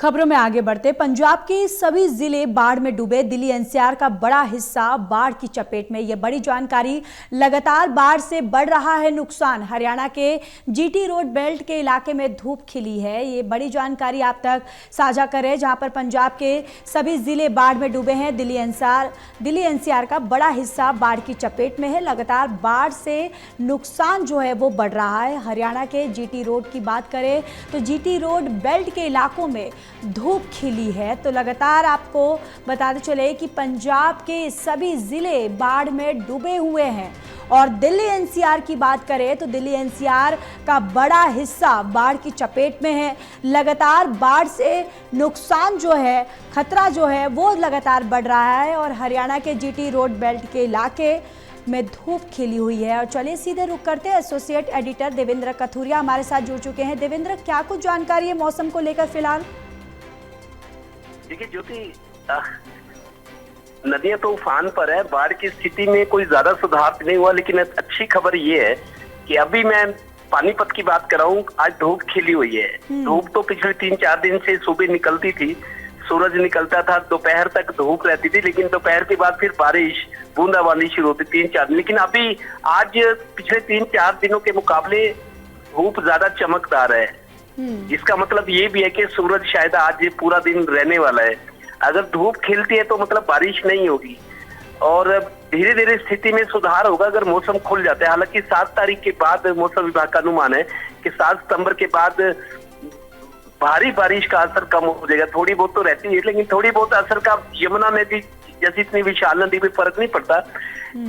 खबरों में आगे बढ़ते, पंजाब के सभी जिले बाढ़ में डूबे। दिल्ली एनसीआर का बड़ा हिस्सा बाढ़ की चपेट में। यह बड़ी जानकारी। लगातार बाढ़ से बढ़ रहा है नुकसान। हरियाणा के जीटी रोड बेल्ट के इलाके में धूप खिली है। ये बड़ी जानकारी आप तक साझा करें, जहां पर पंजाब के सभी जिले बाढ़ में डूबे हैं। दिल्ली एनसीआर का बड़ा हिस्सा बाढ़ की चपेट में है। लगातार बाढ़ से नुकसान जो है वो बढ़ रहा है। हरियाणा के जीटी रोड की बात करें तो जीटी रोड बेल्ट के इलाकों में धूप खिली है। तो लगातार आपको बताते चले कि पंजाब के सभी जिले बाढ़ में डूबे हुए हैं। और दिल्ली एनसीआर की बात करें तो दिल्ली एनसीआर का बड़ा हिस्सा बाढ़ की चपेट में है। लगातार बाढ़ से नुकसान जो है, खतरा जो है वो लगातार बढ़ रहा है। और हरियाणा के जीटी रोड बेल्ट के इलाके में धूप खिली हुई है। और चलिए सीधे रुक करते हैं। एसोसिएट एडिटर देवेंद्र कथुरिया हमारे साथ जुड़ चुके हैं। देवेंद्र, क्या कुछ जानकारी है मौसम को लेकर फिलहाल? देखिए ज्योति, नदियां तो उफान पर है। बाढ़ की स्थिति में कोई ज्यादा सुधार नहीं हुआ, लेकिन अच्छी खबर ये है कि अभी मैं पानीपत की बात कर रहा हूँ, आज धूप खिली हुई है। धूप तो पिछले 3-4 दिन से सुबह निकलती थी, सूरज निकलता था, दोपहर तक धूप रहती थी, लेकिन दोपहर के बाद फिर बारिश बूंदाबांदी शुरू होती 3-4 दिन। लेकिन अभी आज पिछले 3-4 दिनों के मुकाबले धूप ज्यादा चमकदार है। इसका मतलब ये भी है कि सूरज शायद आज पूरा दिन रहने वाला है। अगर धूप खिलती है तो मतलब बारिश नहीं होगी और धीरे धीरे स्थिति में सुधार होगा अगर मौसम खुल जाता है। हालांकि 7 तारीख के बाद मौसम विभाग का अनुमान है कि 7 सितंबर के बाद भारी बारिश का असर कम हो जाएगा। थोड़ी बहुत तो रहती है, लेकिन थोड़ी बहुत असर का यमुना नदी जैसी इतनी विशाल नदी में फर्क नहीं पड़ता।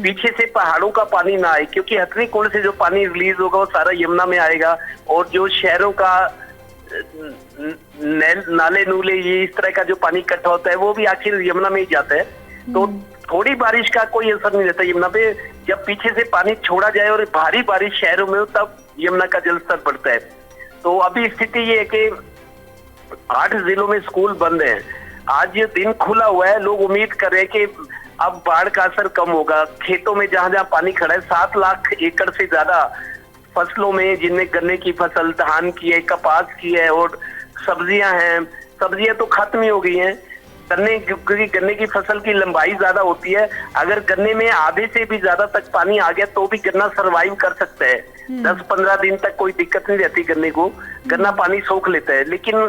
पीछे से पहाड़ों का पानी ना आए, क्योंकि हथनी कुंड से जो पानी रिलीज होगा वो सारा यमुना में आएगा। और जो शहरों का नाले नूले ये इस तरह का जो पानी इकट्ठा होता है वो भी आखिर यमुना में ही जाता है। तो थोड़ी बारिश का कोई असर नहीं रहता यमुना पे। जब पीछे से पानी छोड़ा जाए और भारी बारिश शहरों में हो तब यमुना का जल स्तर बढ़ता है। तो अभी स्थिति ये है कि 8 जिलों में स्कूल बंद है। आज ये दिन खुला हुआ है, लोग उम्मीद कर रहे हैं कि अब बाढ़ का असर कम होगा। खेतों में जहां जहां पानी खड़ा है, 7 लाख एकड़ से ज्यादा फसलों में, जिनमें गन्ने की फसल, धान की है, कपास की है और सब्जियां हैं। सब्जियां तो खत्म ही हो गई हैं। क्योंकि गन्ने की फसल की लंबाई ज्यादा होती है। अगर गन्ने में आधे से भी ज्यादा तक पानी आ गया तो भी गन्ना सरवाइव कर सकता है। 10-15 दिन तक कोई दिक्कत नहीं रहती गन्ने को, गन्ना पानी सोख लेता है। लेकिन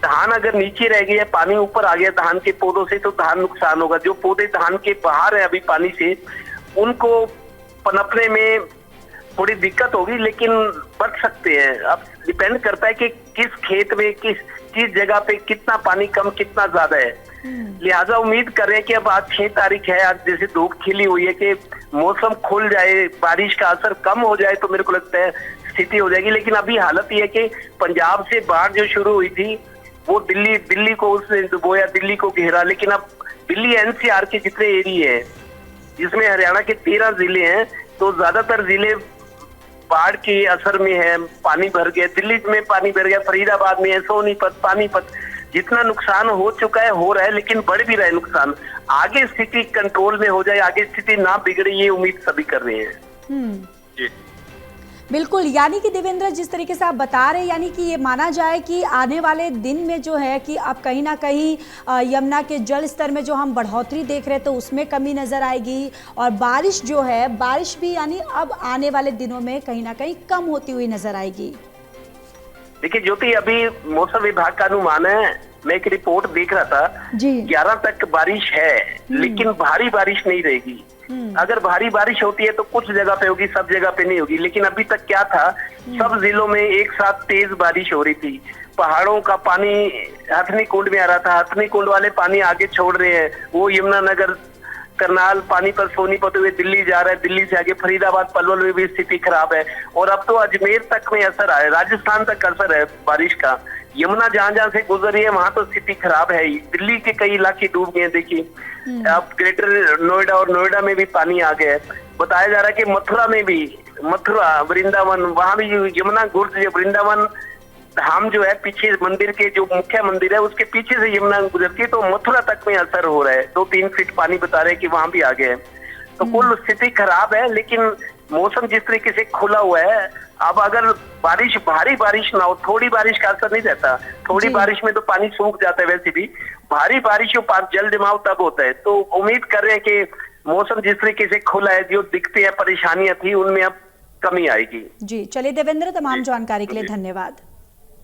धान अगर नीचे रह गया, पानी ऊपर आ गया धान के पौधों से, तो धान नुकसान होगा। जो पौधे धान के बाहर है अभी पानी से, उनको पनपने में थोड़ी दिक्कत होगी, लेकिन बच सकते हैं। अब डिपेंड करता है कि किस खेत में किस जगह पे कितना पानी कम कितना ज्यादा है। लिहाजा उम्मीद कर रहे हैं कि अब आज 6 तारीख है, आज जैसे धूप खिली हुई है कि मौसम खुल जाए, बारिश का असर कम हो जाए तो मेरे को लगता है स्थिति हो जाएगी। लेकिन अभी हालत ये है कि पंजाब से बाढ़ जो शुरू हुई थी वो दिल्ली को उसने डुबोया, दिल्ली को घेरा। लेकिन अब दिल्ली एनसीआर के जितने एरिया है, जिसमें हरियाणा के 13 जिले हैं, तो ज्यादातर जिले बाढ़ के असर में है। पानी भर गया, दिल्ली में पानी भर गया, फरीदाबाद में है, सोनीपत, पानीपत। जितना नुकसान हो चुका है हो रहा है, लेकिन बढ़ भी रहा है नुकसान। आगे स्थिति कंट्रोल में हो जाए, आगे स्थिति ना बिगड़े, ये उम्मीद सभी कर रहे हैं। जी बिल्कुल, यानी कि देवेंद्र, जिस तरीके से आप बता रहे हैं, यानी कि ये माना जाए कि आने वाले दिन में जो है कि अब कहीं ना कहीं यमुना के जल स्तर में जो हम बढ़ोतरी देख रहे हैं तो उसमें कमी नजर आएगी। और बारिश जो है, बारिश भी यानी अब आने वाले दिनों में कहीं ना कहीं कम होती हुई नजर आएगी। देखिए ज्योति, अभी मौसम विभाग का अनुमान है, मैं एक रिपोर्ट देख रहा था जी, 11 तक बारिश है, लेकिन भारी बारिश नहीं रहेगी। अगर भारी बारिश होती है तो कुछ जगह पे होगी, सब जगह पे नहीं होगी। लेकिन अभी तक क्या था, सब जिलों में एक साथ तेज बारिश हो रही थी। पहाड़ों का पानी हथनी कुंड में आ रहा था, हथनी कुंड वाले पानी आगे छोड़ रहे हैं, वो यमुनानगर, करनाल, पानीपत, सोनीपत हुए दिल्ली जा रहा है, दिल्ली से आगे फरीदाबाद, पलवल में भी स्थिति खराब है। और अब तो अजमेर तक में असर आया, राजस्थान तक असर है बारिश का। यमुना जहां जहां से गुजर रही है वहां तो स्थिति खराब है ही। दिल्ली के कई इलाके डूब गए। देखिए अब ग्रेटर नोएडा और नोएडा में भी पानी आ गया है। बताया जा रहा है कि मथुरा में भी, मथुरा, वृंदावन, वहां भी यमुना गुर्ज, वृंदावन धाम जो है, पीछे मंदिर के जो मुख्य मंदिर है उसके पीछे से यमुना गुजरती है, तो मथुरा तक में असर हो रहा है। 2-3 फीट पानी बता रहे हैं कि वहां भी आ गए। तो कुल स्थिति खराब है, लेकिन मौसम जिस तरीके से खुला हुआ है, अब अगर बारिश भारी बारिश ना हो, थोड़ी बारिश का असर नहीं रहता। थोड़ी जी। बारिश में तो पानी सूख जाता है वैसे भी, भारी बारिश हो जल जमाव तब होता है। तो उम्मीद कर रहे हैं कि मौसम जिस तरीके से खुला है, जो दिखते हैं परेशानियां थी उनमें अब कमी आएगी। जी चलिए देवेंद्र, तमाम जी। जानकारी के लिए जी। धन्यवाद।